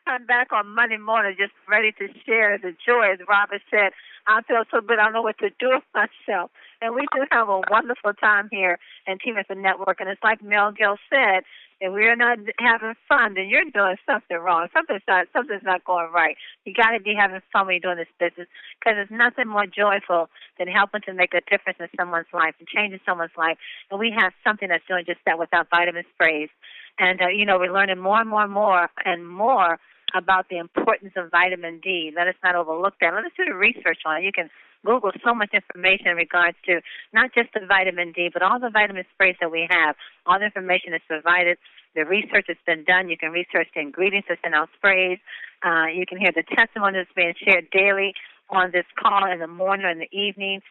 come back on Monday morning just ready to share the joy. As Robert said, I feel so good. I don't know what to do with myself. And we do have a wonderful time here in Team at the Network. And it's like Mel Gill said, if we're not having fun, then you're doing something wrong. Something's not going right. You got to be having fun when you're doing this business, because there's nothing more joyful than helping to make a difference in someone's life and changing someone's life. And we have something that's doing just that with our vitamin sprays. And, we're learning more and more about the importance of vitamin D. Let us not overlook that. Let us do the research on it. You can Google so much information in regards to not just the vitamin D, but all the vitamin sprays that we have. All the information is provided. The research that's been done. You can research the ingredients that's in our sprays. You can hear the testimony that's being shared daily on this call in the morning or in the evening.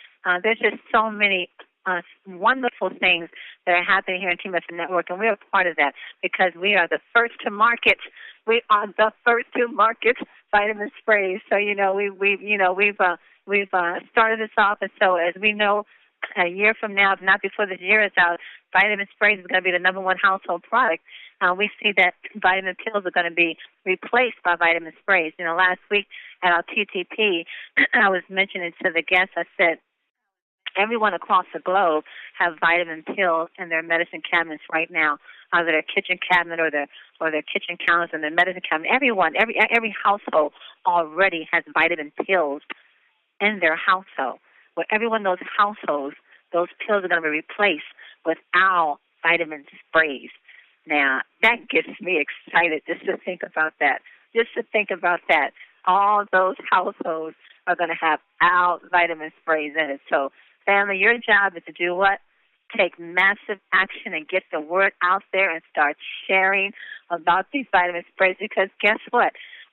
There's just so many wonderful things that are happening here in Team Effort Network, and we are part of that because we are the first to market. We are the first to market vitamin sprays. So we've started this off, and so as we know, a year from now, if not before this year is out, vitamin sprays is going to be the number one household product. We see that vitamin pills are going to be replaced by vitamin sprays. Last week at our TTP, I was mentioning to the guests, I said, everyone across the globe have vitamin pills in their medicine cabinets right now, either their kitchen cabinet or their kitchen counters and their medicine cabinet. Everyone, every household already has vitamin pills in their household. Well, everyone in those households, those pills are going to be replaced with our vitamin sprays. Now, that gets me excited just to think about that. All those households are going to have our vitamin sprays in it. So, family, your job is to do what? Take massive action and get the word out there and start sharing about these vitamin sprays, because guess what?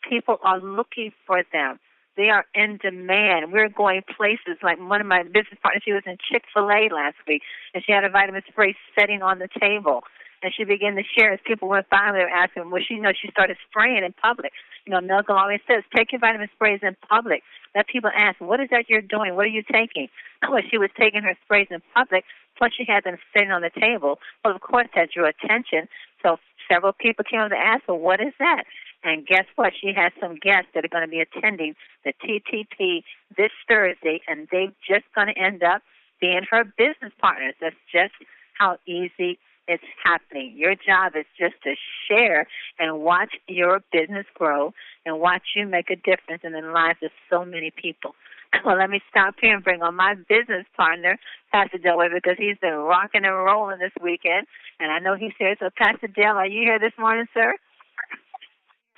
People are looking for them. They are in demand. We're going places like one of my business partners, she was in Chick-fil-A last week, and she had a vitamin spray sitting on the table. And she began to share as people went by, they were asking, she started spraying in public. Malcolm always says, take your vitamin sprays in public. Let people ask, what is that you're doing? What are you taking? Well, she was taking her sprays in public, plus she had them sitting on the table. Well, of course, that drew attention. So several people came over to ask, well, what is that? And guess what? She has some guests that are going to be attending the TTP this Thursday, and they're just going to end up being her business partners. That's just how easy it's happening. Your job is just to share and watch your business grow and watch you make a difference in the lives of so many people. Well, let me stop here and bring on my business partner, Pastor Dale, because he's been rocking and rolling this weekend, and I know he's here. So, Pastor Dale, are you here this morning, sir?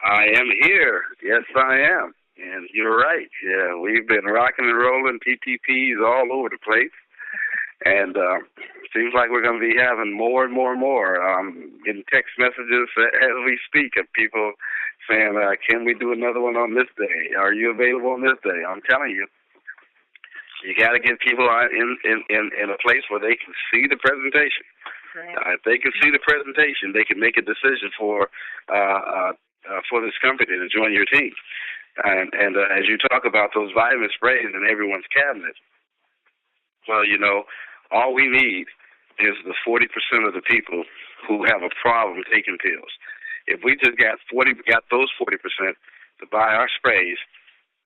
I am here. Yes, I am. And you're right. Yeah, we've been rocking and rolling, TTPs all over the place. And seems like we're going to be having more and more and more. Getting text messages as we speak of people saying, can we do another one on this day? Are you available on this day? I'm telling you, you got to get people in a place where they can see the presentation. If they can see the presentation, they can make a decision for this company to join your team. And as you talk about those vitamin sprays in everyone's cabinet, well, all we need is the 40% of the people who have a problem taking pills. If we just got those 40% to buy our sprays,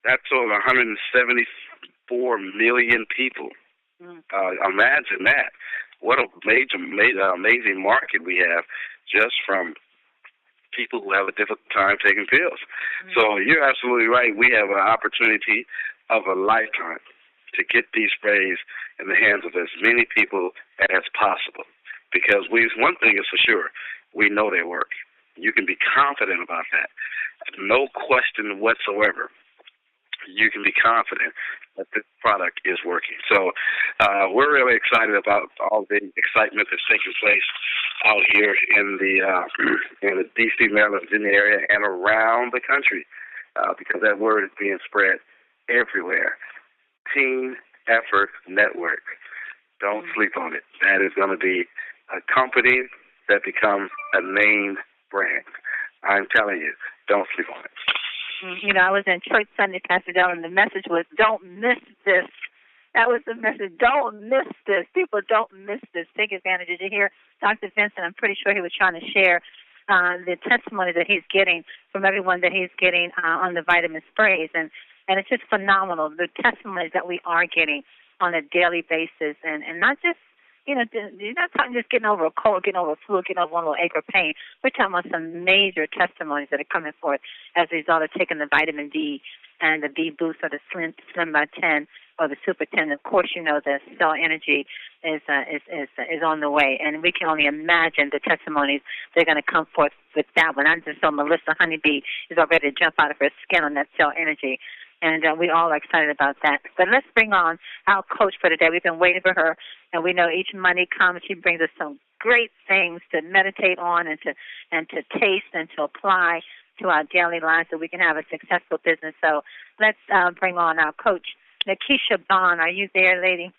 that's over 174 million people. Imagine that. What a amazing market we have just from people who have a difficult time taking pills. So you're absolutely right. We have an opportunity of a lifetime to get these sprays in the hands of as many people as possible. Because one thing is for sure, we know they work. You can be confident about that. No question whatsoever. You can be confident that this product is working. So we're really excited about all the excitement that's taking place out here in the D.C., Maryland, Virginia area and around the country because that word is being spread everywhere. Team Effort Network. Don't sleep on it. That is going to be a company that becomes a named brand. I'm telling you, don't sleep on it. I was in church Sunday, Pastor Dell, and the message was, don't miss this. That was the message. Don't miss this. People, don't miss this. Take advantage. Did you hear Dr. Vincent? I'm pretty sure he was trying to share the testimony that he's getting from everyone that he's getting on the vitamin sprays, and it's just phenomenal, the testimonies that we are getting on a daily basis, and not just, you're not talking just getting over a cold, getting over a flu, getting over one little ache or pain. We're talking about some major testimonies that are coming forth as a result of taking the vitamin D and the B boost or the Slim by 10 or the Super 10. Of course, the cell energy is on the way, and we can only imagine the testimonies that are going to come forth with that one. I just saw Melissa Honeybee is already to jump out of her skin on that cell energy. And we all are excited about that. But let's bring on our coach for today. We've been waiting for her, and we know each Monday comes, she brings us some great things to meditate on and to taste and to apply to our daily lives so we can have a successful business. So let's bring on our coach, Nikisha Bond. Are you there, lady?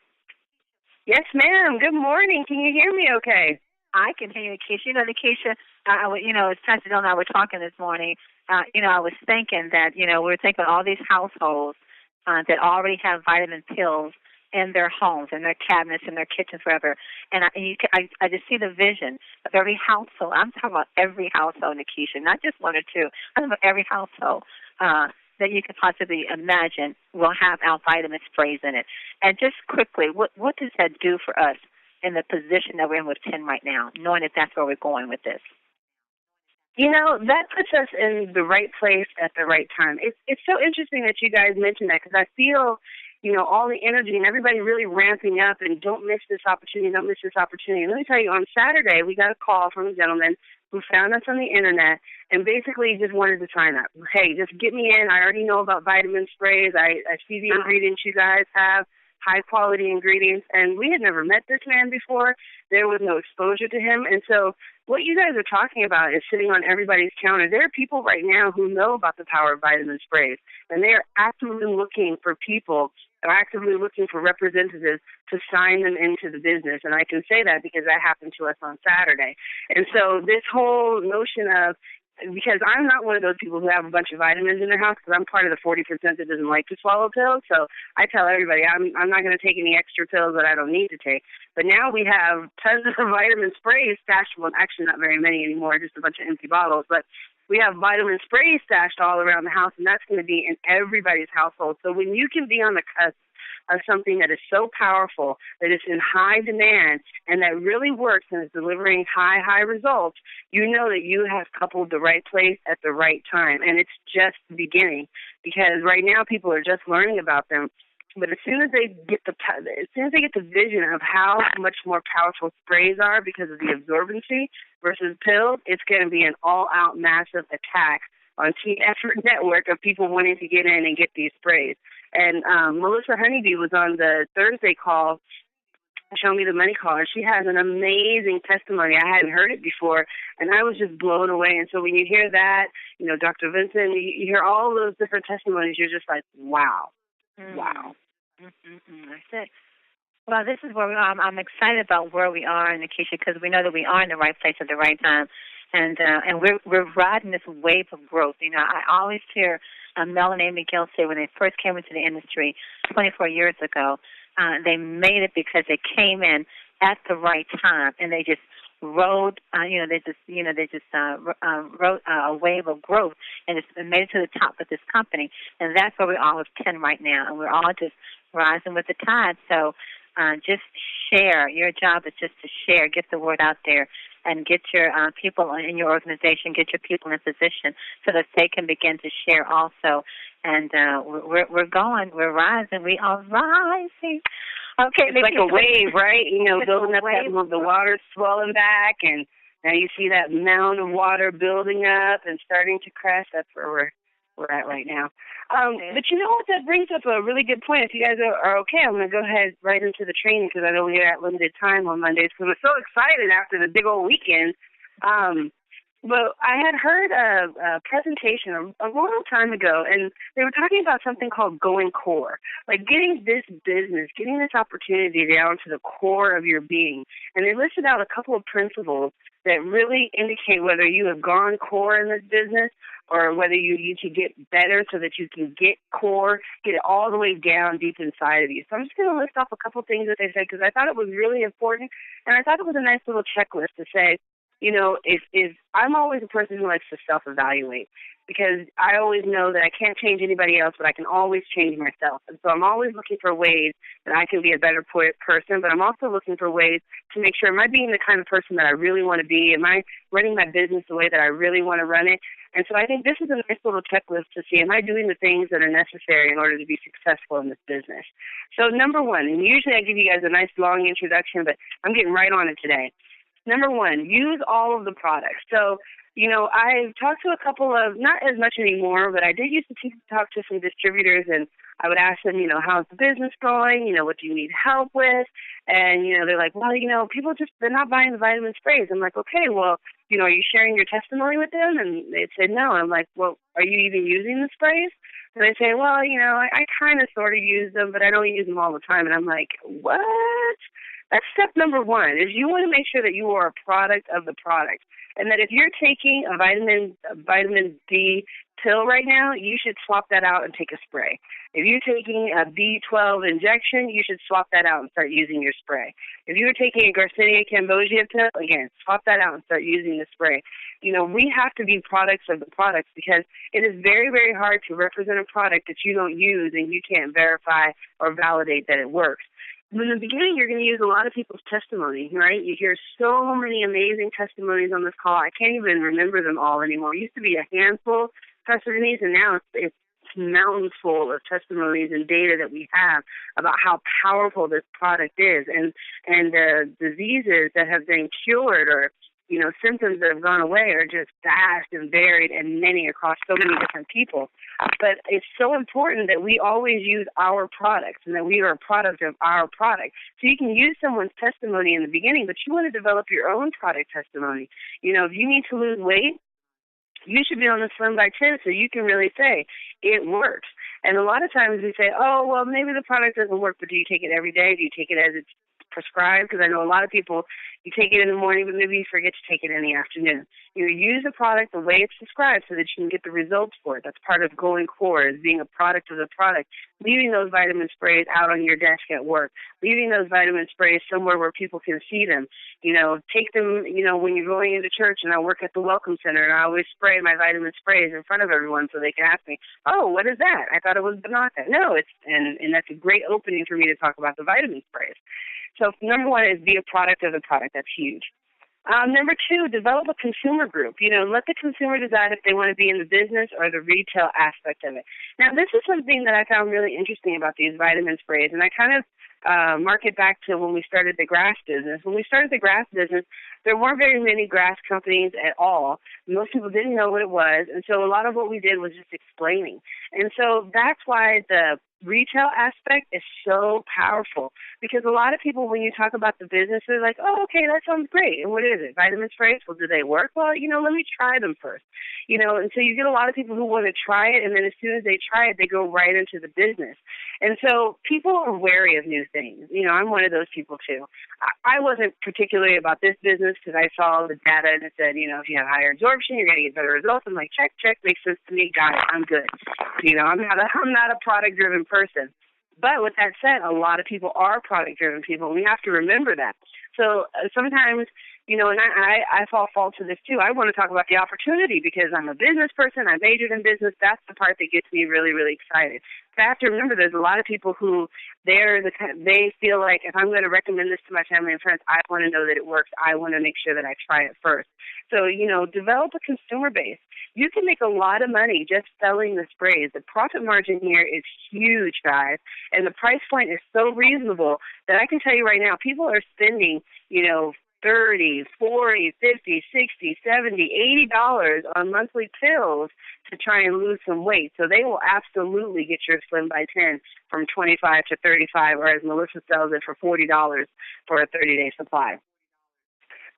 Yes, ma'am. Good morning. Can you hear me okay? I can hear you, Nikisha. Nikisha, as Pastor Bill and I were talking this morning, I was thinking that, we were thinking all these households that already have vitamin pills in their homes, in their cabinets, in their kitchens, wherever. And I just see the vision of every household. I'm talking about every household, Nikisha, not just one or two. I'm talking about every household that you could possibly imagine will have our vitamin sprays in it. And just quickly, what does that do for us in the position that we're in with 10 right now, knowing that that's where we're going with this? That puts us in the right place at the right time. It's so interesting that you guys mentioned that, because I feel, all the energy and everybody really ramping up and don't miss this opportunity, don't miss this opportunity. And let me tell you, on Saturday, we got a call from a gentleman who found us on the internet and basically just wanted to sign up. Hey, just get me in. I already know about vitamin sprays. I see the ingredients you guys have, high-quality ingredients, and we had never met this man before. There was no exposure to him, and so what you guys are talking about is sitting on everybody's counter. There are people right now who know about the power of vitamin sprays, and they are actively looking for people, or actively looking for representatives to sign them into the business, and I can say that because that happened to us on Saturday. And so this whole notion of, because I'm not one of those people who have a bunch of vitamins in their house, because I'm part of the 40% that doesn't like to swallow pills. So I tell everybody I'm not going to take any extra pills that I don't need to take. But now we have tons of vitamin sprays stashed. Well, actually not very many anymore, just a bunch of empty bottles. But we have vitamin sprays stashed all around the house, and that's going to be in everybody's household. So when you can be on the cusp of something that is so powerful, that is in high demand, and that really works and is delivering high results, you know that you have coupled the right place at the right time. And it's just the beginning, because right now people are just learning about them. But as soon as they get the vision of how much more powerful sprays are because of the absorbency versus pills, it's going to be an all-out massive attack on Team Effort Network of people wanting to get in and get these sprays. And Melissa Honeybee was on the Thursday call, Show Me the Money call, and she has an amazing testimony. I hadn't heard it before, and I was just blown away. And so when you hear that, Dr. Vincent, you hear all those different testimonies, you're just like, wow. Wow. That's it. Well, this is where I'm excited about where we are, Nikisha, because we know that we are in the right place at the right time. And we're riding this wave of growth. I always hear Mel and Amy Gill say when they first came into the industry 24 years ago, they made it because they came in at the right time, and they just rode. They just rode a wave of growth, and it's made it to the top of this company. And that's where we are with 10 right now, and we're all just rising with the tide. So just share. Your job is just to share, get the word out there, and get your people in your organization, get your people in position so that they can begin to share also. And we're going, we're rising, we are rising. Okay, it's like a wave, right? Building up the water swelling back, and now you see that mound of water building up and starting to crest. That's where we're at right now. But you know what? That brings up a really good point. If you guys are okay, I'm going to go ahead right into the training, because I know we're at limited time on Mondays, because I'm so excited after the big old weekend. But I had heard a presentation a long time ago, and they were talking about something called going core, like getting this business, getting this opportunity down to the core of your being. And they listed out a couple of principles that really indicate whether you have gone core in this business or whether you need to get better so that you can get core, get it all the way down deep inside of you. So I'm just going to list off a couple things that they said, because I thought it was really important, and I thought it was a nice little checklist to say, if I'm always a person who likes to self-evaluate, because I always know that I can't change anybody else, but I can always change myself. And so I'm always looking for ways that I can be a better person, but I'm also looking for ways to make sure, am I being the kind of person that I really want to be? Am I running my business the way that I really want to run it? And so I think this is a nice little checklist to see, am I doing the things that are necessary in order to be successful in this business? So number one, and usually I give you guys a nice long introduction, but I'm getting right on it today. Number one, use all of the products. So, I've talked to a couple of, not as much anymore, but I did used to talk to some distributors, and I would ask them, how's the business going? What do you need help with? And, they're like, well, people they're not buying the vitamin sprays. I'm like, okay, well, are you sharing your testimony with them? And they'd say no. I'm like, well, are you even using the sprays? And they say, well, I kind of sort of use them, but I don't use them all the time. And I'm like, what? That's step number one, is you want to make sure that you are a product of the product. And that if you're taking a vitamin D pill right now, you should swap that out and take a spray. If you're taking a B12 injection, you should swap that out and start using your spray. If you're taking a Garcinia cambogia pill, again, swap that out and start using the spray. We have to be products of the products, because it is very, very hard to represent a product that you don't use and you can't verify or validate that it works. In the beginning, you're going to use a lot of people's testimony, right? You hear so many amazing testimonies on this call. I can't even remember them all anymore. It used to be a handful, Pastor Denise, and now it's mountains full of testimonies and data that we have about how powerful this product is, and the diseases that have been cured, or symptoms that have gone away, are just vast and varied and many across so many different people. But it's so important that we always use our products and that we are a product of our product. So you can use someone's testimony in the beginning, but you want to develop your own product testimony. If you need to lose weight, you should be on the Slim by 10 so you can really say it works. And a lot of times we say, oh, well, maybe the product doesn't work, but do you take it every day? Do you take it as it's prescribed? Because I know a lot of people, you take it in the morning, but maybe you forget to take it in the afternoon. Use the product the way it's prescribed so that you can get the results for it. That's part of going core, is being a product of the product. Leaving those vitamin sprays out on your desk at work. Leaving those vitamin sprays somewhere where people can see them. Take them, when you're going into church, and I work at the Welcome Center, and I always spray my vitamin sprays in front of everyone so they can ask me, oh, what is that? I thought it was Banaka. No, and that's a great opening for me to talk about the vitamin sprays. So number one is be a product of the product. That's huge. Number two, develop a consumer group. Let the consumer decide if they want to be in the business or the retail aspect of it. Now, this is something that I found really interesting about these vitamin sprays, and I kind of mark it back to when we started the grass business. When we started the grass business, there weren't very many grass companies at all. Most people didn't know what it was, and so a lot of what we did was just explaining. And so that's why the retail aspect is so powerful, because a lot of people, when you talk about the business, they're like, oh, okay, that sounds great. And what is it? Vitamin sprays? Well, do they work? Well, let me try them first. And so you get a lot of people who want to try it, and then as soon as they try it, they go right into the business. And so people are wary of new things. I'm one of those people too. I wasn't particularly about this business because I saw the data and it said, if you have higher absorption, you're going to get better results. I'm like, check, makes sense to me. Got it. I'm good. I'm not a product-driven person. But with that said, a lot of people are product-driven people, and we have to remember that. So sometimes, and I fall to this too. I want to talk about the opportunity because I'm a business person. I majored in business. That's the part that gets me really, really excited. But I have to remember there's a lot of people who they feel like if I'm going to recommend this to my family and friends, I want to know that it works. I want to make sure that I try it first. So, develop a consumer base. You can make a lot of money just selling the sprays. The profit margin here is huge, guys, and the price point is so reasonable that I can tell you right now, people are spending, $30, $40, $50, $60, $70, $80 on monthly pills to try and lose some weight. So they will absolutely get your Slim by 10 from $25 to $35, or as Melissa sells it for $40 for a 30-day supply.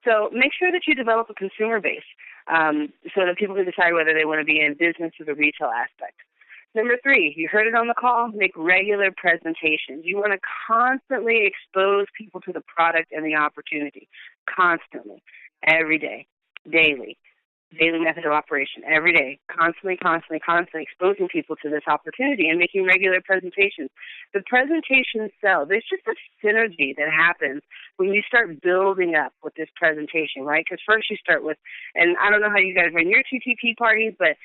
So make sure that you develop a consumer base so that people can decide whether they want to be in business or the retail aspect. Number three, you heard it on the call, make regular presentations. You want to constantly expose people to the product and the opportunity, constantly, every day, daily. daily method of operation every day, constantly exposing people to this opportunity and making regular presentations. The presentations sell. There's just a synergy that happens when you start building up with this presentation, right? Because first you start with, and I don't know how you guys run your TTP parties, but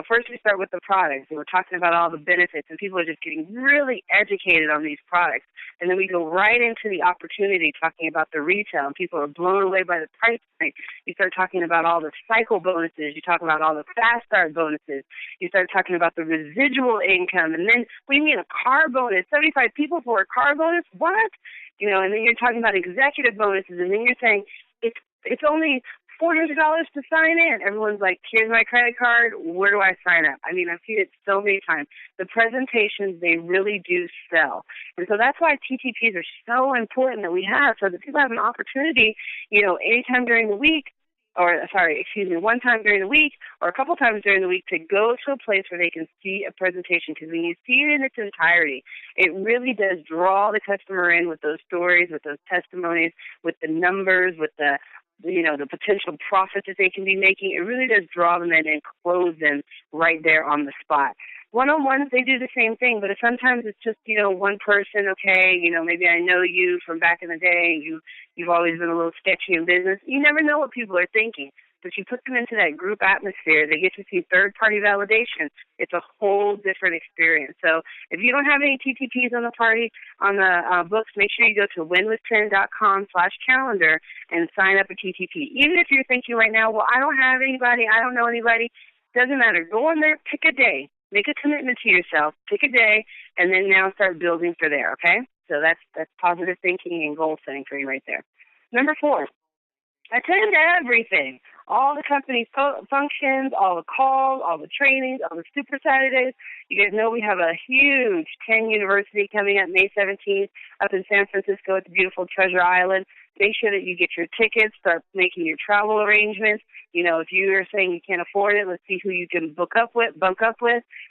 first we start with the products, and we're talking about all the benefits, and people are just getting really educated on these products. And then we go right into the opportunity, talking about the retail, and people are blown away by the price point. You start talking about all the cycle bonuses. You talk about all the fast start bonuses. You start talking about the residual income, and then we need a car bonus. 75 people for a car bonus? What? And then you're talking about executive bonuses, and then you're saying it's only $400 to sign in. Everyone's like, here's my credit card. Where do I sign up? I mean, I've seen it so many times. The presentations, they really do sell. And so that's why TTPs are so important that we have, so that people have an opportunity, anytime during the week, one time during the week or a couple times during the week to go to a place where they can see a presentation. Because when you see it in its entirety, it really does draw the customer in with those stories, with those testimonies, with the numbers, with the potential profit that they can be making. It really does draw them in and close them right there on the spot. One-on-ones, they do the same thing, but sometimes it's just, one person, okay, maybe I know you from back in the day, you've always been a little sketchy in business. You never know what people are thinking, but you put them into that group atmosphere, they get to see third-party validation. It's a whole different experience. So if you don't have any TTPs on the books, make sure you go to winwithtrend.com/calendar and sign up a TTP. Even if you're thinking right now, well, I don't have anybody, I don't know anybody, doesn't matter. Go on there, pick a day. Make a commitment to yourself, pick a day, and then now start building for there, okay? So that's positive thinking and goal setting for you right there. Number 4, attend everything. All the company's functions, all the calls, all the trainings, all the Super Saturdays. You guys know we have a huge 10 University coming up May 17th up in San Francisco at the beautiful Treasure Island. Make sure that you get your tickets, start making your travel arrangements. If you are saying you can't afford it, let's see who you can bunk up with.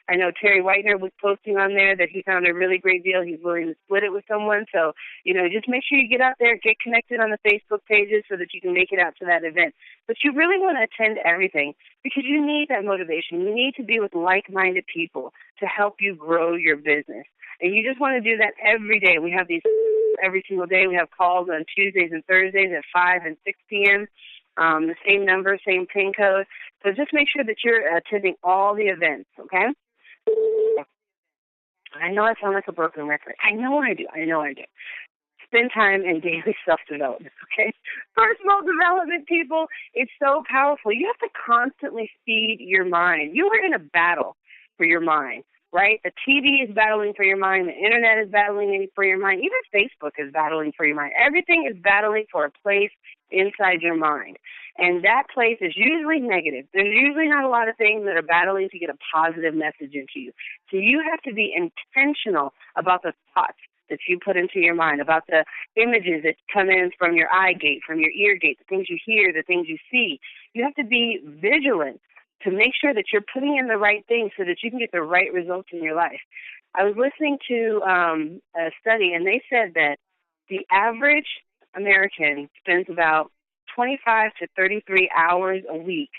I know Terry Whitener was posting on there that he found a really great deal. He's willing to split it with someone. So, just make sure you get out there, get connected on the Facebook pages so that you can make it out to that event. But you really want to attend everything because you need that motivation. You need to be with like-minded people to help you grow your business. And you just want to do that every day. We have these every single day. We have calls on Tuesdays and Thursdays at 5 and 6 p.m., the same number, same PIN code. So just make sure that you're attending all the events, okay? I know I sound like a broken record. I know I do. Spend time in daily self-development, okay? Personal development, people, it's so powerful. You have to constantly feed your mind. You are in a battle for your mind, right? The TV is battling for your mind. The internet is battling for your mind. Even Facebook is battling for your mind. Everything is battling for a place inside your mind. And that place is usually negative. There's usually not a lot of things that are battling to get a positive message into you. So you have to be intentional about the thoughts that you put into your mind, about the images that come in from your eye gate, from your ear gate, the things you hear, the things you see. You have to be vigilant to make sure that you're putting in the right things so that you can get the right results in your life. I was listening to a study, and they said that the average American spends about 25 to 33 hours a week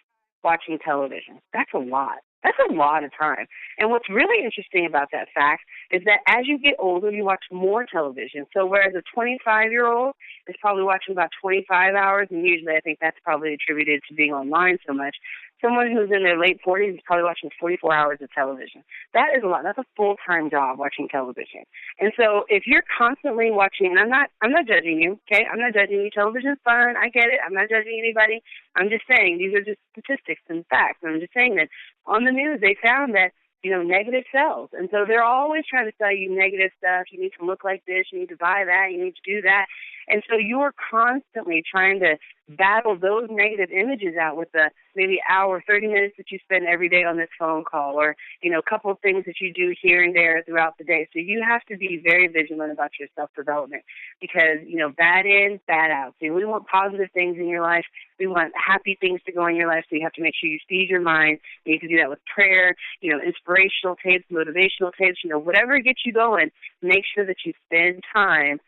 watching television. That's a lot. That's a lot of time. And what's really interesting about that fact is that as you get older, you watch more television. So whereas a 25-year-old is probably watching about 25 hours, and usually I think that's probably attributed to being online so much, someone who's in their late 40s is probably watching 44 hours of television. That is a lot. That's a full-time job, watching television. And so if you're constantly watching, and I'm not judging you, okay? I'm not judging you. Television's fun. I get it. I'm not judging anybody. I'm just saying these are just statistics and facts. And I'm just saying that on the news they found that, negative sells. And so they're always trying to sell you negative stuff. You need to look like this. You need to buy that. You need to do that. And so you're constantly trying to battle those negative images out with the maybe hour, 30 minutes that you spend every day on this phone call, or, a couple of things that you do here and there throughout the day. So you have to be very vigilant about your self-development because, bad in, bad out. So we want positive things in your life. We want happy things to go in your life. So you have to make sure you feed your mind. You can do that with prayer, inspirational tapes, motivational tapes, whatever gets you going. Make sure that you spend time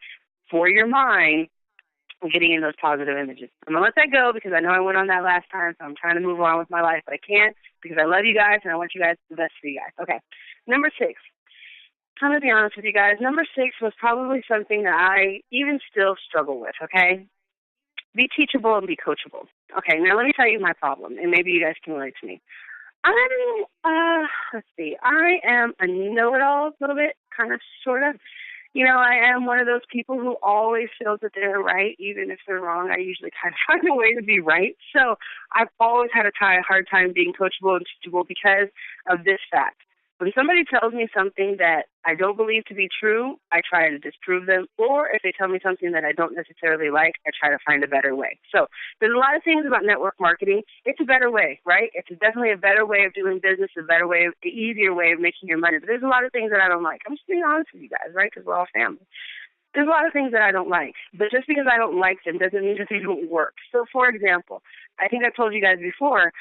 for your mind and getting in those positive images. I'm going to let that go because I know I went on that last time, so I'm trying to move on with my life, but I can't because I love you guys and I want you guys the best for you guys. Okay, number 6. I'm going to be honest with you guys. Number 6 was probably something that I even still struggle with, okay? Be teachable and be coachable. Okay, now let me tell you my problem, and maybe you guys can relate to me. I am a know-it-all a little bit, kind of, sort of. I am one of those people who always feels that they're right, even if they're wrong. I usually kind of find a way to be right. So I've always had a hard time being coachable and teachable because of this fact. When somebody tells me something that I don't believe to be true, I try to disprove them. Or if they tell me something that I don't necessarily like, I try to find a better way. So there's a lot of things about network marketing. It's a better way, right? It's definitely a better way of doing business, an easier way of making your money. But there's a lot of things that I don't like. I'm just being honest with you guys, right? Because we're all family. There's a lot of things that I don't like. But just because I don't like them doesn't mean that they don't work. So, for example, I think I told you guys before,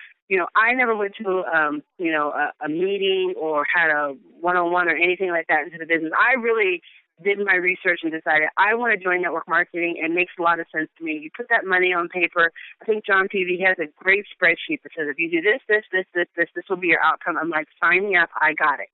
I never went to, a meeting or had a one-on-one or anything like that into the business. I really did my research and decided I want to join network marketing. It makes a lot of sense to me. You put that money on paper. I think John Peavy has a great spreadsheet that says if you do this will be your outcome. I'm like, sign me up. I got it.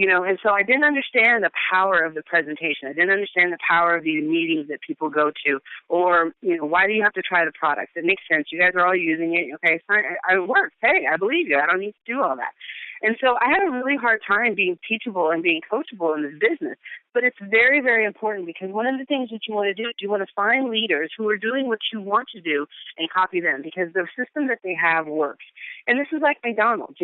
And so I didn't understand the power of the presentation. I didn't understand the power of the meetings that people go to, or, why do you have to try the product? It makes sense. You guys are all using it. Okay, fine. It works. Hey, I believe you. I don't need to do all that. And so I had a really hard time being teachable and being coachable in this business. But it's very, very important because one of the things that you want to do is you want to find leaders who are doing what you want to do and copy them because the system that they have works. And this is like McDonald's,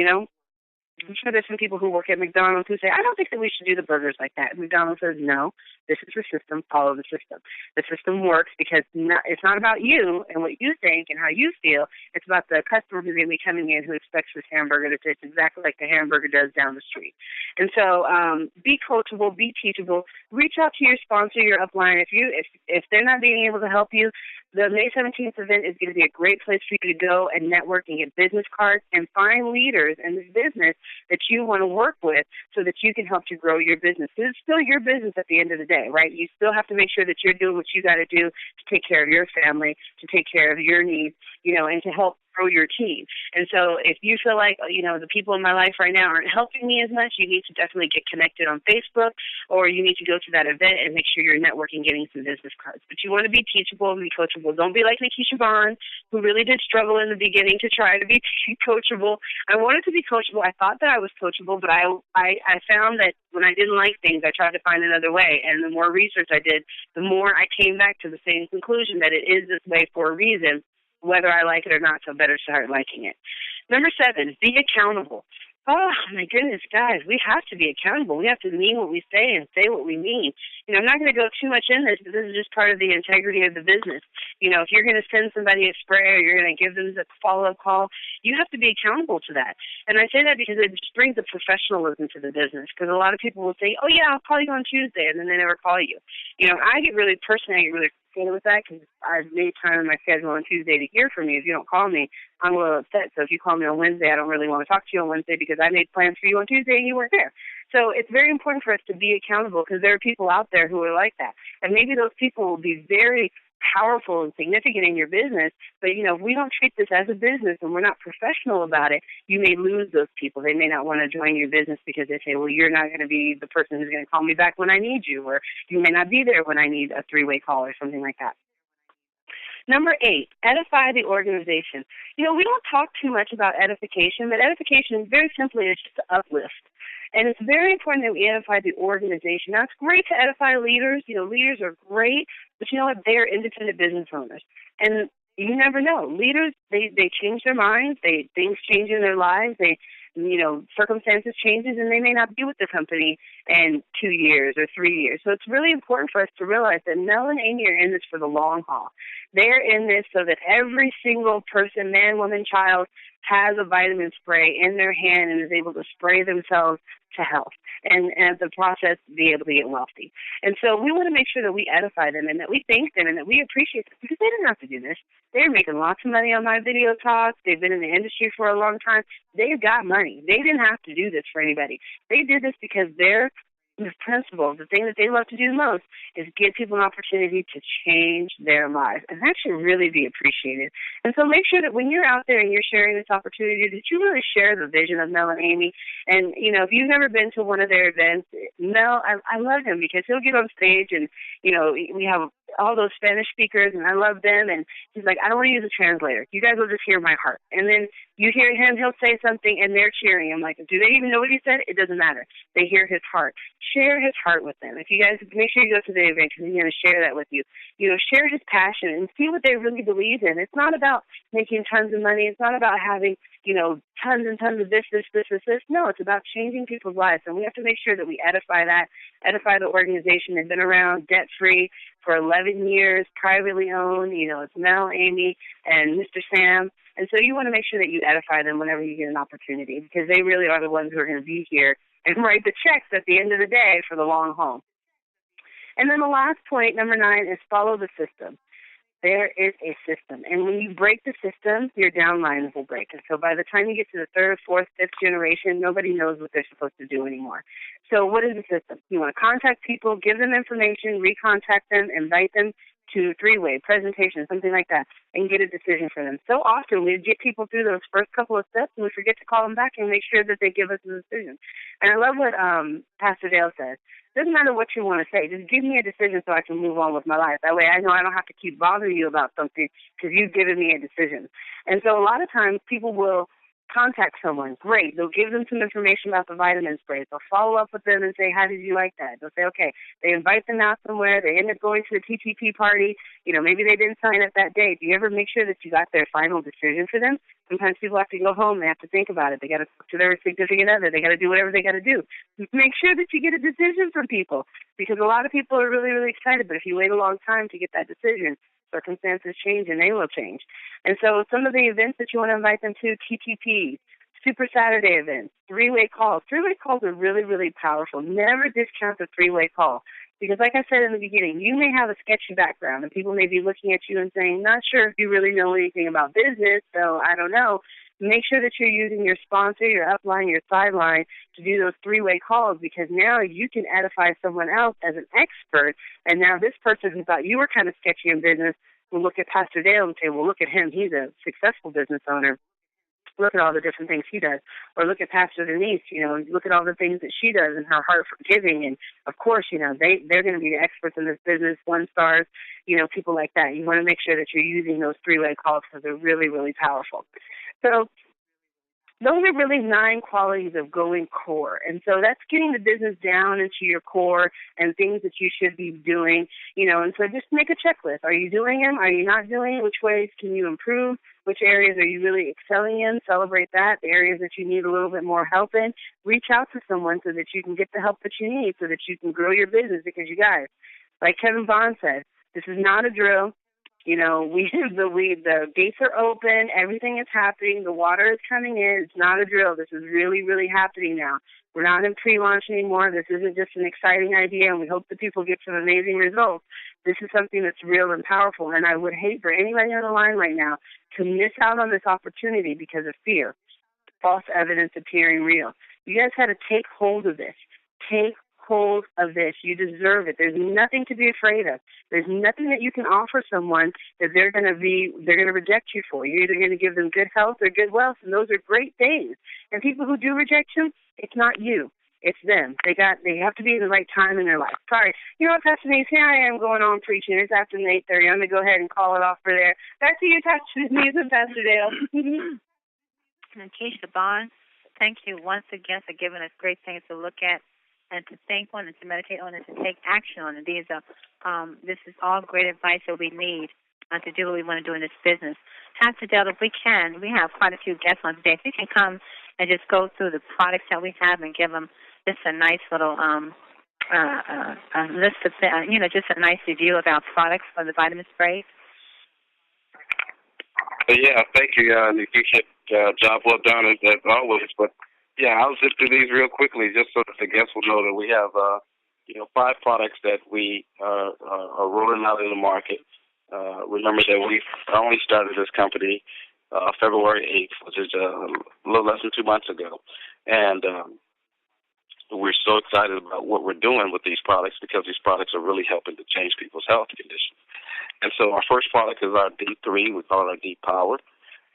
I'm sure there's some people who work at McDonald's who say, I don't think that we should do the burgers like that. McDonald's says, no, this is the system, follow the system. The system works because it's not about you and what you think and how you feel. It's about the customer who's going to be coming in who expects this hamburger to taste exactly like the hamburger does down the street. And so be coachable, be teachable, reach out to your sponsor, your upline. If they're not being able to help you, the May 17th event is going to be a great place for you to go and network and get business cards and find leaders in this business that you want to work with so that you can help to grow your business. Because it's still your business at the end of the day, right? You still have to make sure that you're doing what you got to do to take care of your family, to take care of your needs, and to help grow your team. And so if you feel like, the people in my life right now aren't helping me as much, you need to definitely get connected on Facebook, or you need to go to that event and make sure you're networking, getting some business cards. But you want to be teachable and be coachable. Don't be like Nikisha who really did struggle in the beginning to try to be coachable. I wanted to be coachable. I thought that I was coachable, but I found that when I didn't like things, I tried to find another way. And the more research I did, the more I came back to the same conclusion that it is this way for a reason, whether I like it or not, so better start liking it. Number 7, be accountable. Oh, my goodness, guys, we have to be accountable. We have to mean what we say and say what we mean. I'm not going to go too much in this, but this is just part of the integrity of the business. If you're going to send somebody a spray or you're going to give them a follow-up call, you have to be accountable to that. And I say that because it just brings the professionalism to the business, because a lot of people will say, oh, yeah, I'll call you on Tuesday, and then they never call you. I get really frustrated with that because I've made time in my schedule on Tuesday to hear from you. If you don't call me, I'm a little upset. So if you call me on Wednesday, I don't really want to talk to you on Wednesday because I made plans for you on Tuesday and you weren't there. So it's very important for us to be accountable because there are people out there who are like that. And maybe those people will be very powerful and significant in your business, but if we don't treat this as a business and we're not professional about it, you may lose those people. They may not want to join your business because they say, well, you're not going to be the person who's going to call me back when I need you, or you may not be there when I need a 3-way call or something like that. Number 8, edify the organization. We don't talk too much about edification, but edification very simply is just to uplift. And it's very important that we edify the organization. Now, it's great to edify leaders. Leaders are great, but you know what? They are independent business owners. And you never know. Leaders, they change their minds. Things change in their lives. Circumstances changes, and they may not be with the company in 2 years or 3 years. So it's really important for us to realize that Mel and Amy are in this for the long haul. They're in this so that every single person, man, woman, child, has a vitamin spray in their hand and is able to spray themselves to health and the process be able to get wealthy. And so we want to make sure that we edify them and that we thank them and that we appreciate them because they didn't have to do this. They're making lots of money on my video talks. They've been in the industry for a long time. They've got money. They didn't have to do this for anybody. They did this because they're this principle, the thing that they love to do the most is give people an opportunity to change their lives. And that should really be appreciated. And so make sure that when you're out there and you're sharing this opportunity, that you really share the vision of Mel and Amy. And, you know, if you've never been to one of their events, Mel, I love him because he'll get on stage and, you know, we have all those Spanish speakers, and I love them. And he's like, I don't want to use a translator. You guys will just hear my heart. And then you hear him, he'll say something, and they're cheering. I'm like, do they even know what he said? It doesn't matter. They hear his heart. Share his heart with them. If you guys, make sure you go to the event because he's going to share that with you. You know, share his passion and see what they really believe in. It's not about making tons of money. It's not about having, you know, tons and tons of this. No, it's about changing people's lives. And we have to make sure that we edify the organization. They've been around debt-free for 11 years, privately owned. You know, it's Mel, Amy, and Mr. Sam. And so you want to make sure that you edify them whenever you get an opportunity because they really are the ones who are going to be here and write the checks at the end of the day for the long haul. And then the last point, number 9, is follow the system. There is a system. And when you break the system, your downlines will break. And so by the time you get to the 3rd, 4th, 5th generation, nobody knows what they're supposed to do anymore. So what is the system? You want to contact people, give them information, recontact them, invite them to 3-way presentation, something like that, and get a decision for them. So often we get people through those first couple of steps and we forget to call them back and make sure that they give us a decision. And I love what Pastor Dale says. Doesn't matter what you want to say. Just give me a decision so I can move on with my life. That way I know I don't have to keep bothering you about something because you've given me a decision. And so a lot of times people will contact someone. Great. They'll give them some information about the vitamin sprays. They'll follow up with them and say, how did you like that? They'll say, okay. They invite them out somewhere. They end up going to a TTP party. You know, maybe they didn't sign up that day. Do you ever make sure that you got their final decision for them? Sometimes people have to go home. They have to think about it. They got to talk to their significant other. They got to do whatever they got to do. Make sure that you get a decision from people because a lot of people are really, really excited. But if you wait a long time to get that decision, circumstances change and they will change. And so some of the events that you want to invite them to, TTPs, Super Saturday events, 3-way calls. 3-way calls are really, really powerful. Never discount the 3-way call. Because like I said in the beginning, you may have a sketchy background and people may be looking at you and saying, not sure if you really know anything about business, so I don't know. Make sure that you're using your sponsor, your upline, your sideline to do those 3-way calls because now you can edify someone else as an expert. And now this person who thought you were kind of sketchy in business will look at Pastor Dale and say, well, look at him. He's a successful business owner. Look at all the different things he does. Or look at Pastor Denise, you know, look at all the things that she does and her heart for giving. And, of course, you know, they're going to be the experts in this business, 1-stars, you know, people like that. You want to make sure that you're using those 3-way calls because they're really, really powerful. So those are really 9 qualities of going core. And so that's getting the business down into your core and things that you should be doing, you know, and so just make a checklist. Are you doing them? Are you not doing them? Which ways can you improve? Which areas are you really excelling in? Celebrate that. The areas that you need a little bit more help in, reach out to someone so that you can get the help that you need so that you can grow your business because you guys, like Kevin Bond said, this is not a drill. You know, the gates are open. Everything is happening. The water is coming in. It's not a drill. This is really, really happening now. We're not in pre-launch anymore. This isn't just an exciting idea, and we hope that people get some amazing results. This is something that's real and powerful, and I would hate for anybody on the line right now to miss out on this opportunity because of fear, false evidence appearing real. You guys had to take hold of this. Take hold of this. You deserve it. There's nothing to be afraid of. There's nothing that you can offer someone that they're going to reject you for. You're either going to give them good health or good wealth, and those are great things. And people who do reject you, it's not you. It's them. They have to be in the right time in their life. Sorry. You know what, Pastor Denise, here I am going on preaching. It's after 8:30. I'm going to go ahead and call it off for there. Back to you, Pastor Denise and Pastor Dale. Nikisha Bond, thank you once again for giving us great things to look at and to think on and to meditate on and to take action on. And this is all great advice that we need to do what we want to do in this business. Pastor Dale, if we can, we have quite a few guests on today. If you can come and just go through the products that we have and give them just a nice little list of, just a nice review of our products for the vitamin spray. Yeah, thank you, Nikisha. Job well done as always. But yeah, I'll zip through these real quickly just so that the guests will know that we have 5 products that we are rolling out in the market. Remember that we only started this company February 8th, which is a little less than 2 months ago. And we're so excited about what we're doing with these products because these products are really helping to change people's health conditions. And so our first product is our D3. We call it our D Power.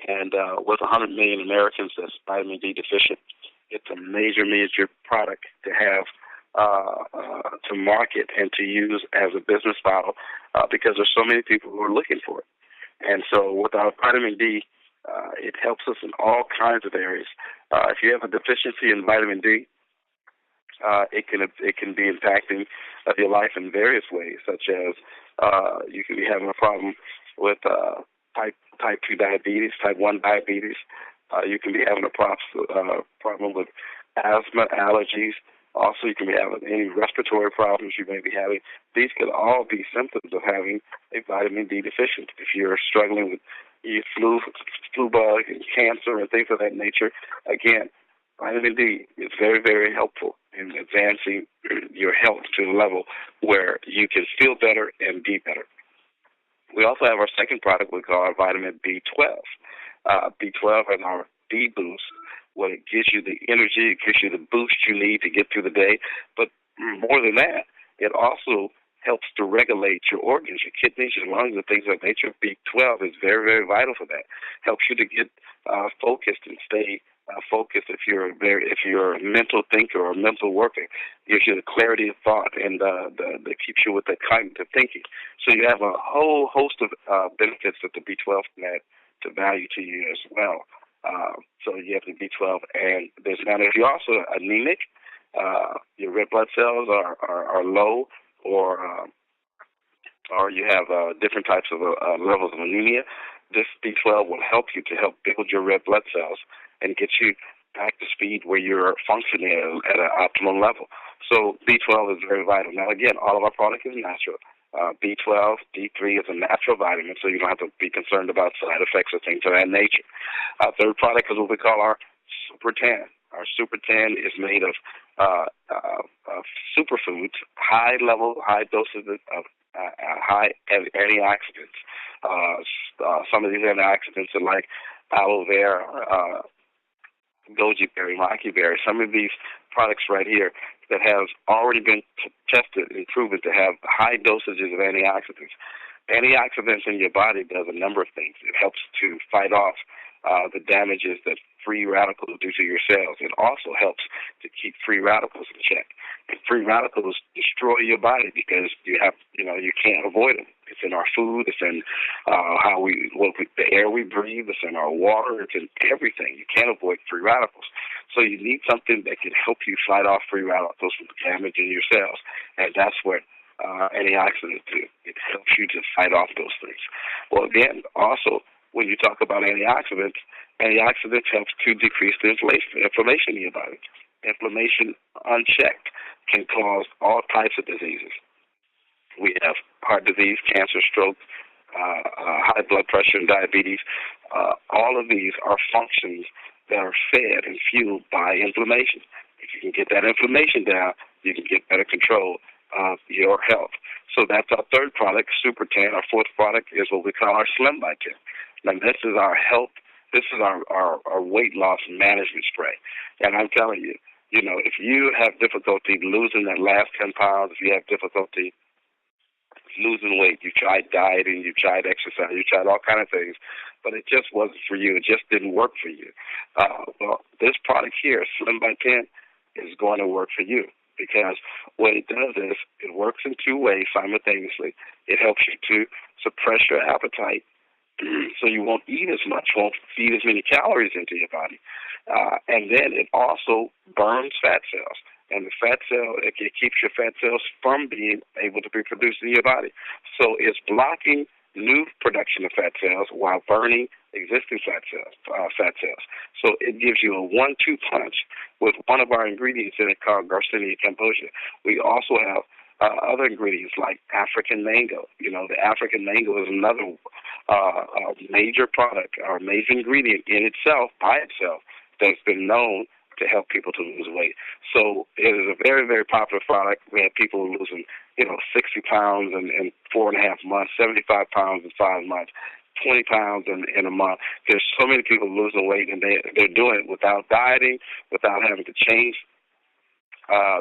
And with 100 million Americans that's vitamin D deficient, it's a major, major product to have to market and to use as a business model because there's so many people who are looking for it. And so with our vitamin D, it helps us in all kinds of areas. If you have a deficiency in vitamin D, it can be impacting your life in various ways, such as you can be having a problem with type 2 diabetes, type 1 diabetes. You can be having a problem with asthma, allergies. Also, you can be having any respiratory problems you may be having. These could all be symptoms of having a vitamin D deficiency. If you're struggling with flu bug and cancer and things of that nature, again, vitamin D is very, very helpful in advancing your health to a level where you can feel better and be better. We also have our second product we call our vitamin B12. B12 is our D boost. Well, it gives you the energy, it gives you the boost you need to get through the day. But more than that, it also helps to regulate your organs, your kidneys, your lungs, and things of that nature. B12 is very, very vital for that. Helps you to get focused and stay focused if you're a mental thinker or a mental worker. Gives you the clarity of thought and that keeps you with the cognitive thinking. So you have a whole host of benefits that the B12 can add to value to you as well. So you have the B12, and there's now if you're also anemic, your red blood cells are low, or you have different types of levels of anemia. This B12 will help you to help build your red blood cells and get you back to speed where you're functioning at an optimal level. So B12 is very vital. Now, again, all of our product is natural. B12, D3 is a natural vitamin, so you don't have to be concerned about side effects or things of that nature. Our third product is what we call our Super 10. Our Super 10 is made of superfoods, high doses of high antioxidants. Some of these antioxidants are like aloe vera, goji berry, maki berry. Some of these products right here that have already been tested and proven to have high dosages of antioxidants. Antioxidants in your body does a number of things. It helps to fight off the damages that free radicals do to your cells. It also helps to keep free radicals in check. And free radicals destroy your body because you can't avoid them. It's in our food. It's in the air we breathe. It's in our water. It's in everything. You can't avoid free radicals. So you need something that can help you fight off free radicals from damaging your cells. And that's what antioxidants do. It helps you to fight off those things. Well, again, also, when you talk about antioxidants helps to decrease the inflammation in your body. Inflammation unchecked can cause all types of diseases. We have heart disease, cancer, stroke, high blood pressure, and diabetes. All of these are functions that are fed and fueled by inflammation. If you can get that inflammation down, you can get better control of your health. So that's our third product, Super 10. Our fourth product is what we call our Slim by 10. Now, this is our health. This is our weight loss management spray. And I'm telling you, if you have difficulty losing that last 10 pounds, if you have difficulty losing weight, you tried dieting, you tried exercise, you tried all kinds of things, but it just wasn't for you. It just didn't work for you. Well, this product here, Slim by 10, is going to work for you because what it does is it works in two ways simultaneously. It helps you to suppress your appetite so you won't eat as much, won't feed as many calories into your body. And then it also burns fat cells. And the fat cell, it keeps your fat cells from being able to be produced in your body. So it's blocking new production of fat cells while burning existing fat cells. So it gives you a 1-2 punch with one of our ingredients in it called Garcinia cambogia. We also have other ingredients like African mango. The African mango is another major product or major ingredient in itself, by itself, that's been known to help people to lose weight. So it is a very, very popular product. We have people losing, 60 pounds in 4.5 months, 75 pounds in 5 months, 20 pounds in a month. There's so many people losing weight, and they're doing it without dieting, without having to change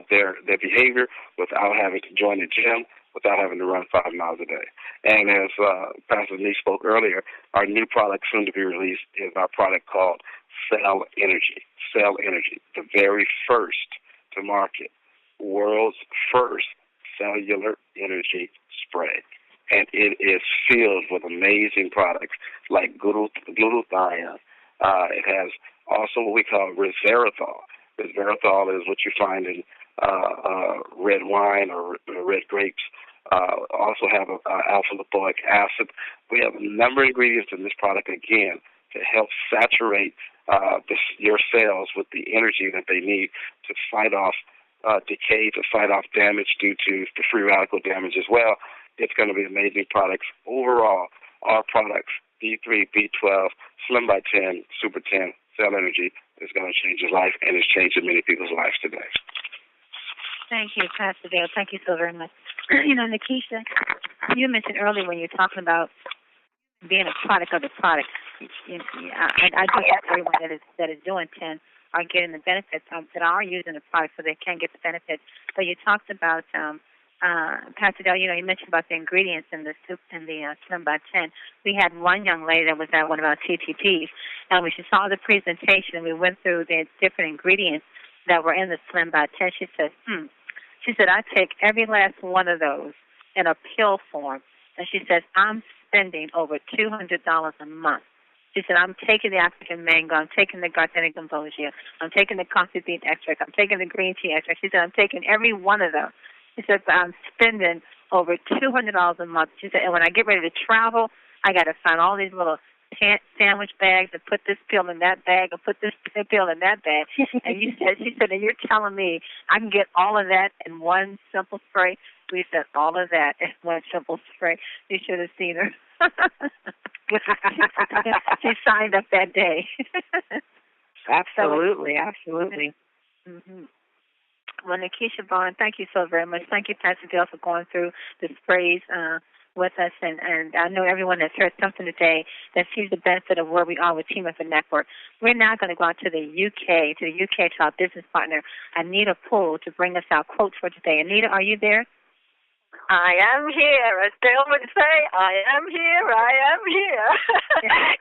their behavior without having to join the gym, without having to run 5 miles a day. And as Pastor Denise spoke earlier, our new product soon to be released is our product called Cell Energy. Cell Energy, the very first to market, world's first cellular energy spray. And it is filled with amazing products like glutathione. It has also what we call resveratrol. Resveratrol is what you find in red wine or red grapes. Also have alpha-lipoic acid. We have a number of ingredients in this product, again, to help saturate your cells with the energy that they need to fight off decay, to fight off damage due to the free radical damage as well. It's going to be amazing products. Overall, our products, B3, B12, Slim by 10, Super 10, Cell Energy, is going to change your life, and it's changing many people's lives today. Thank you, Pastor Dale. Thank you so very much. Nikisha, you mentioned earlier when you were talking about being a product of the product. I do hope everyone that is doing 10 are getting the benefits, that are using the product so they can get the benefits. But you talked about, Pastor Dale, you mentioned about the ingredients in the soup and the Slim by 10. We had one young lady that was at one of our TTPs, and when she saw the presentation and we went through the different ingredients that were in the Slim by 10, she said, I take every last one of those in a pill form. And she says, I'm spending over $200 a month. She said, I'm taking the African mango, I'm taking the Gardenia gambossia, I'm taking the coffee bean extract, I'm taking the green tea extract. She said, I'm taking every one of them. She said, I'm spending over $200 a month. She said, and when I get ready to travel, I got to find all these little sandwich bags and put this pill in that bag and put this pill in that bag. And she said, and you're telling me I can get all of that in one simple spray? We said, all of that in one simple spray. You should have seen her. She signed up that day. Absolutely. Mm-hmm. Well, Nikisha Vaughn, thank you so very much. Thank you, Pastor Dale, for going through the sprays with us. And I know everyone has heard something today that sees the benefit of where we are with Team Up and Network. We're now going to go out to the UK, to our business partner, Anita Poole, to bring us our quotes for today. Anita, are you there? I am here. As Dale would say, I am here.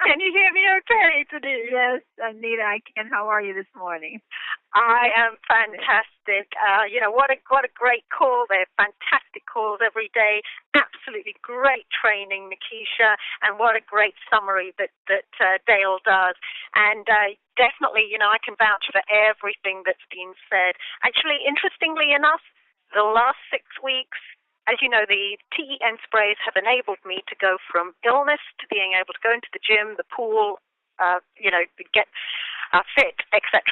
Can you hear me okay today? Yes, Anita, I can. How are you this morning? I am fantastic. What a great call. They're fantastic calls every day. Absolutely great training, Nikisha, and what a great summary that Dale does. And definitely, I can vouch for everything that's been said. Actually, interestingly enough, the last 6 weeks, as you know, the TEN sprays have enabled me to go from illness to being able to go into the gym, the pool, get fit, etc.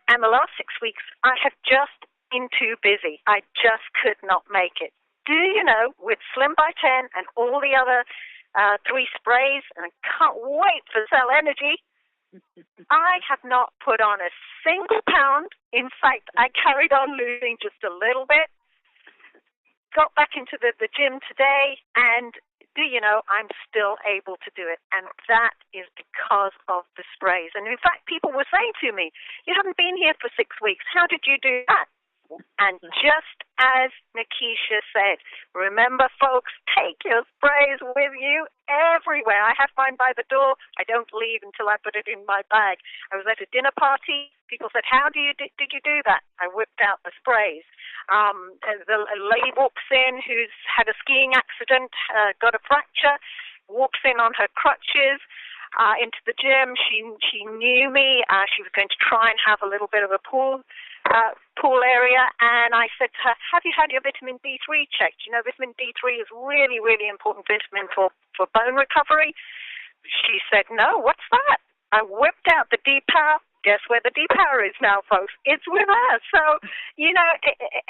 And the last 6 weeks, I have just been too busy. I just could not make it. Do you know, with Slim by 10 and all the other 3 sprays, and I can't wait for Cell Energy, I have not put on a single pound. In fact, I carried on losing just a little bit. Got back into the gym today, and do you know, I'm still able to do it, and that is because of the sprays. And in fact, people were saying to me, you haven't been here for 6 weeks. How did you do that? And just as Nikisha said, remember, folks, take your sprays with you everywhere. I have mine by the door. I don't leave until I put it in my bag. I was at a dinner party. People said, how did you do that? I whipped out the sprays. A lady walks in who's had a skiing accident, got a fracture, walks in on her crutches into the gym. She knew me. She was going to try and have a little bit of a pool area, and I said to her, have you had your vitamin D3 checked? You know, vitamin D3 is really, really important vitamin for bone recovery. She said, no, what's that? I whipped out the D-Power. Guess where the D-Power is now, folks? It's with her. So,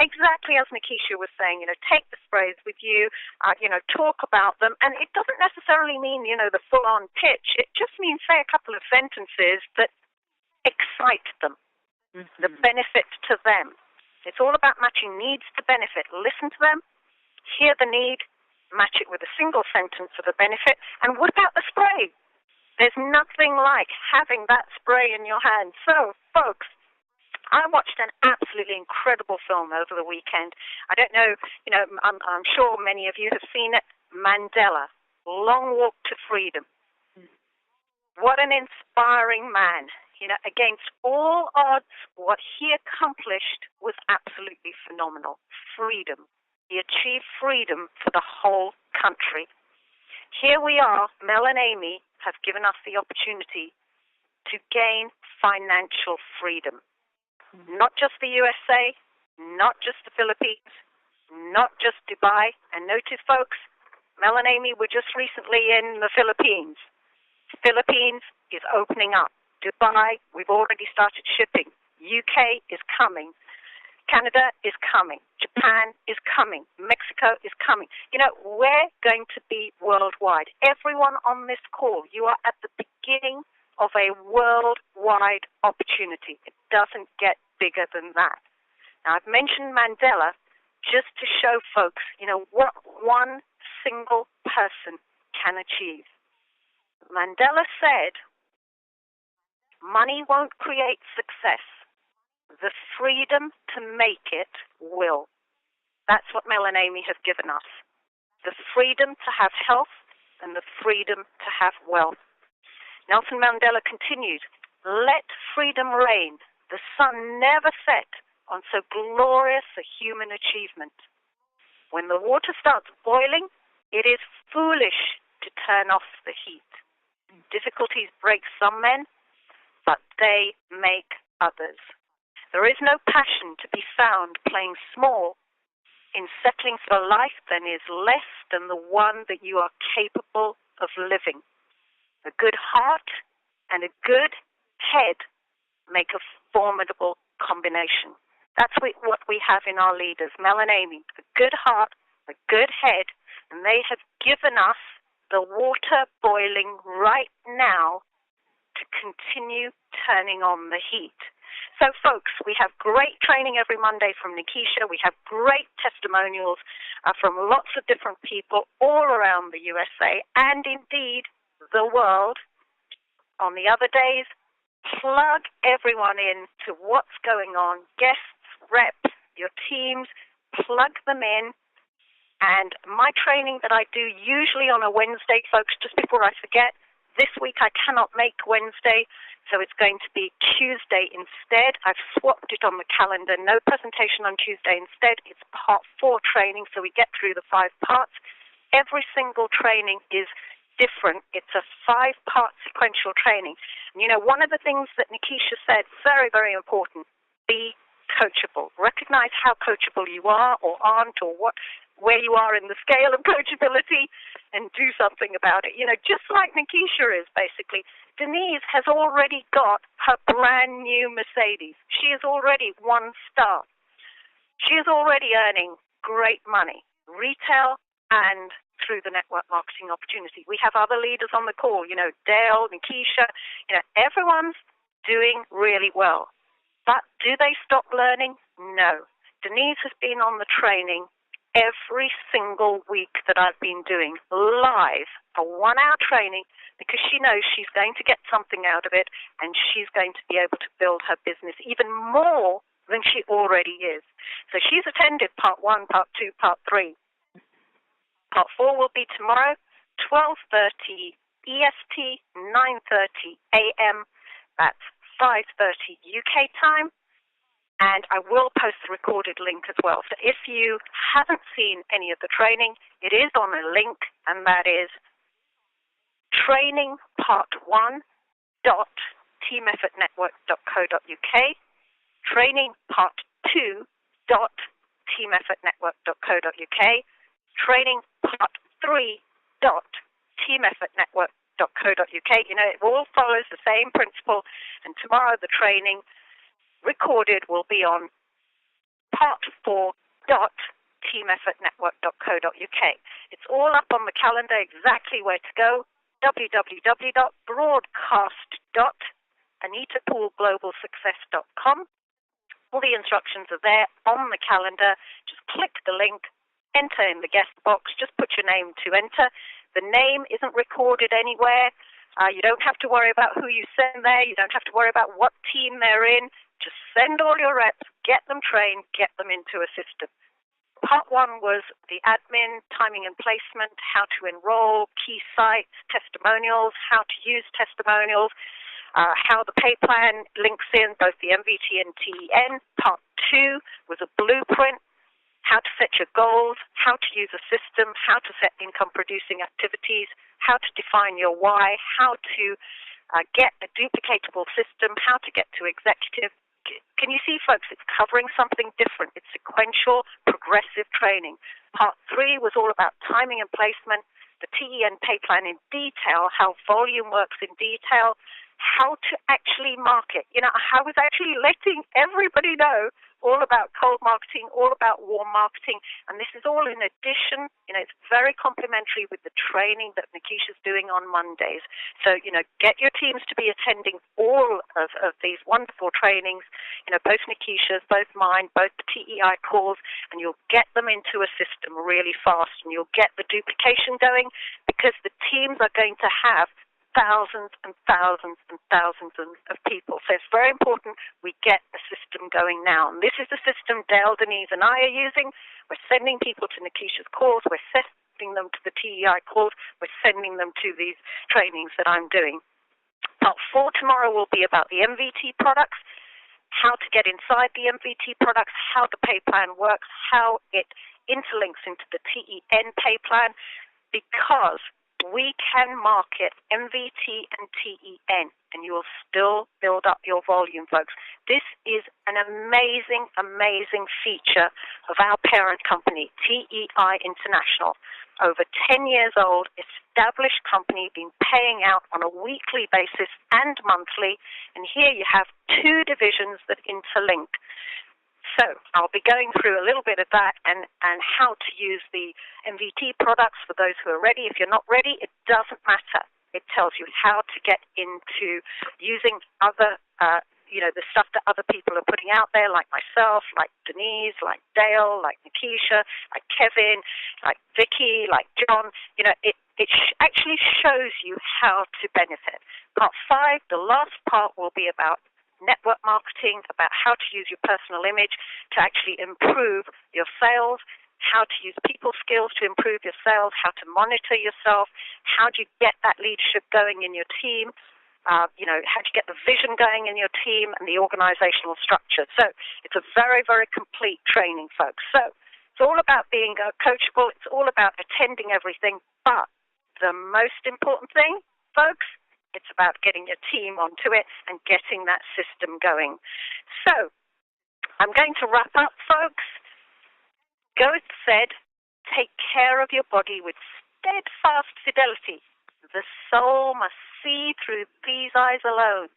exactly as Nikisha was saying, take the sprays with you, talk about them. And it doesn't necessarily mean, the full-on pitch. It just means say a couple of sentences that excite them. The benefit to them. It's all about matching needs to benefit. Listen to them, hear the need, match it with a single sentence of a benefit. And what about the spray? There's nothing like having that spray in your hand. So, folks, I watched an absolutely incredible film over the weekend. I don't know, I'm sure many of you have seen it, Mandela, Long Walk to Freedom. What an inspiring man. Against all odds, what he accomplished was absolutely phenomenal. Freedom. He achieved freedom for the whole country. Here we are, Mel and Amy have given us the opportunity to gain financial freedom. Not just the USA, not just the Philippines, not just Dubai. And notice, folks, Mel and Amy were just recently in the Philippines. Philippines is opening up. Dubai, we've already started shipping. UK is coming. Canada is coming. Japan is coming. Mexico is coming. We're going to be worldwide. Everyone on this call, you are at the beginning of a worldwide opportunity. It doesn't get bigger than that. Now, I've mentioned Mandela just to show folks, what one single person can achieve. Mandela said, money won't create success. The freedom to make it will. That's what Mel and Amy have given us. The freedom to have health and the freedom to have wealth. Nelson Mandela continued, let freedom reign. The sun never set on so glorious a human achievement. When the water starts boiling, it is foolish to turn off the heat. Difficulties break some men, but they make others. There is no passion to be found playing small in settling for a life that is less than the one that you are capable of living. A good heart and a good head make a formidable combination. That's what we have in our leaders, Mel and Amy. A good heart, a good head, and they have given us the water boiling right now to continue turning on the heat. So, folks, we have great training every Monday from Nikisha. We have great testimonials from lots of different people all around the USA and, indeed, the world. On the other days, plug everyone in to what's going on. Guests, reps, your teams, plug them in. And my training that I do usually on a Wednesday, folks, just before I forget, this week I cannot make Wednesday, so it's going to be Tuesday instead. I've swapped it on the calendar. No presentation on Tuesday instead. It's part 4 training, so we get through the 5 parts. Every single training is different. It's a 5-part sequential training. And, one of the things that Nikisha said, very, very important, be coachable. Recognize how coachable you are or aren't, or where you are in the scale of coachability, and do something about it. Just like Nikisha is, basically. Denise has already got her brand new Mercedes. She is already 1 star. She is already earning great money, retail and through the network marketing opportunity. We have other leaders on the call, Dale, Nikisha, everyone's doing really well. But do they stop learning? No. Denise has been on the training every single week that I've been doing live, a 1-hour training, because she knows she's going to get something out of it and she's going to be able to build her business even more than she already is. So she's attended part 1, part 2, part 3. Part 4 will be tomorrow, 12:30 EST, 9:30 AM. That's 5:30 UK time. And I will post the recorded link as well. So if you haven't seen any of the training, it is on a link, and that is trainingpart1.teameffortnetwork.co.uk, trainingpart2.teameffortnetwork.co.uk, trainingpart3.teameffortnetwork.co.uk. It all follows the same principle, and tomorrow the training recorded will be on part4.teameffortnetwork.co.uk. It's all up on the calendar, exactly where to go, www.broadcast.anitapoolglobalsuccess.com. All the instructions are there on the calendar. Just click the link, enter in the guest box, just put your name to enter. The name isn't recorded anywhere. You don't have to worry about who you send there. You don't have to worry about what team they're in. Just send all your reps, get them trained, get them into a system. Part one was the admin, timing and placement, how to enroll, key sites, testimonials, how to use testimonials, how the pay plan links in both the MVT and TEN. Part two was a blueprint, how to set your goals, how to use a system, how to set income-producing activities, how to define your why, how to get a duplicatable system, how to get to executive. Can you see, folks, it's covering something different. It's sequential, progressive training. Part three was all about timing and placement, the TEN pay plan in detail, how volume works in detail, how to actually market. You know, I was actually letting everybody know all about cold marketing, all about warm marketing, and this is all in addition. You know, it's very complementary with the training that Nikisha's doing on Mondays. So, you know, get your teams to be attending all of these wonderful trainings, you know, both Nikisha's, both mine, both the TEI calls, and you'll get them into a system really fast, and you'll get the duplication going, because the teams are going to have thousands and thousands and thousands of people. So it's very important we get the system going now. And this is the system Dale, Denise, and I are using. We're sending people to Nikisha's calls. We're sending them to the TEI calls. We're sending them to these trainings that I'm doing. Part four tomorrow will be about the MVT products, how to get inside the MVT products, how the pay plan works, how it interlinks into the TEN pay plan, because we can market MVT and TEN, and you will still build up your volume, folks. This is an amazing, amazing feature of our parent company, TEI International. Over 10 years old, established company, been paying out on a weekly basis and monthly, and here you have two divisions that interlink. So I'll be going through a little bit of that and how to use the MVT products for those who are ready. If you're not ready, it doesn't matter. It tells you how to get into using other, the stuff that other people are putting out there, like myself, like Denise, like Dale, like Nikisha, like Kevin, like Vicky, like John. You know, it actually shows you how to benefit. Part five, the last part, will be about network marketing, about how to use your personal image to actually improve your sales, how to use people skills to improve your sales, how to monitor yourself, how do you get that leadership going in your team, how do you get the vision going in your team and the organizational structure. So it's a very, very complete training, folks. So it's all about being coachable. It's all about attending everything. But the most important thing, folks, it's about getting your team onto it and getting that system going. So I'm going to wrap up, folks. Goethe said, take care of your body with steadfast fidelity. The soul must see through these eyes alone.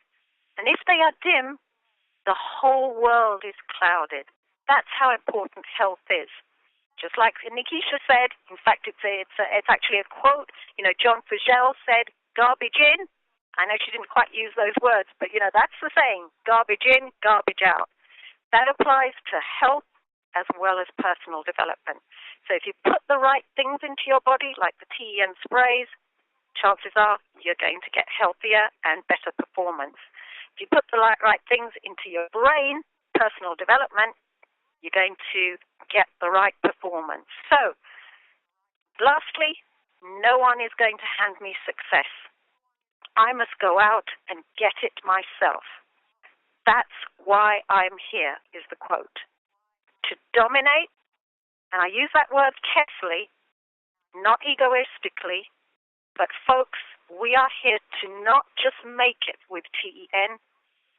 And if they are dim, the whole world is clouded. That's how important health is. Just like Nikisha said, in fact, it's actually a quote. You know, John Fugel said, garbage in. I know she didn't quite use those words, but, you know, that's the saying, garbage in, garbage out. That applies to health as well as personal development. So if you put the right things into your body, like the TEN sprays, chances are you're going to get healthier and better performance. If you put the right things into your brain, personal development, you're going to get the right performance. So, lastly, no one is going to hand me success. I must go out and get it myself. That's why I'm here, is the quote. To dominate, and I use that word carefully, not egoistically, but folks, we are here to not just make it with TEN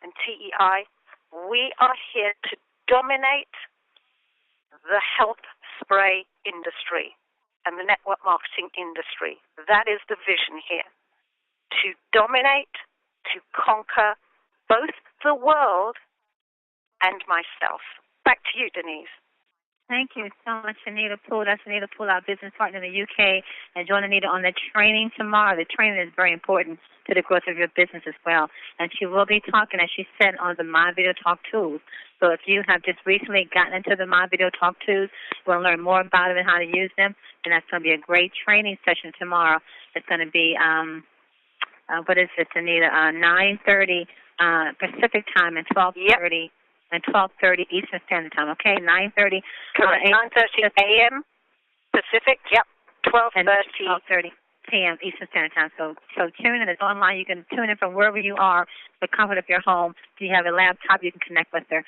and TEI. We are here to dominate the health spray industry and the network marketing industry. That is the vision here. To dominate, to conquer both the world and myself. Back to you, Denise. Thank you so much, Anita Poole. That's Anita Poole, our business partner in the UK. And join Anita on the training tomorrow. The training is very important to the growth of your business as well. And she will be talking, as she said, on the My Video Talk tools. So if you have just recently gotten into the My Video Talk tools, you want to learn more about them and how to use them, then that's going to be a great training session tomorrow. It's going to be, what is it, Anita, 9:30 Pacific time and 12:30 and 12:30 Eastern Standard Time. Okay, 9:30. Correct. 9:30 a.m. Pacific. Yep. 12:30 p.m. Eastern Standard Time. So tune in. It's online. You can tune in from wherever you are, the comfort of your home. If you have a laptop, you can connect with her.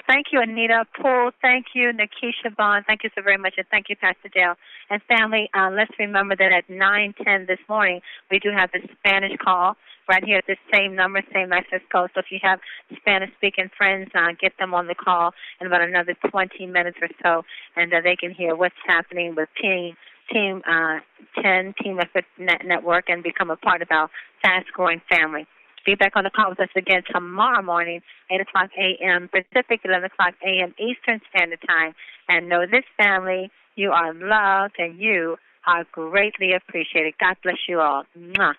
Thank you, Anita Poole. Thank you, Nikisha Bond. Thank you so very much. And thank you, Pastor Dale. And family, let's remember that at 9:10 this morning, we do have the Spanish call right here at this same number, same access code. So if you have Spanish-speaking friends, get them on the call in about another 20 minutes or so, and they can hear what's happening with Team 10, Team Effort Network, and become a part of our fast-growing family. Be back on the call with us again tomorrow morning, 8 o'clock a.m. Pacific, 11 o'clock a.m. Eastern Standard Time. And know this, family, you are loved and you are greatly appreciated. God bless you all. Mwah.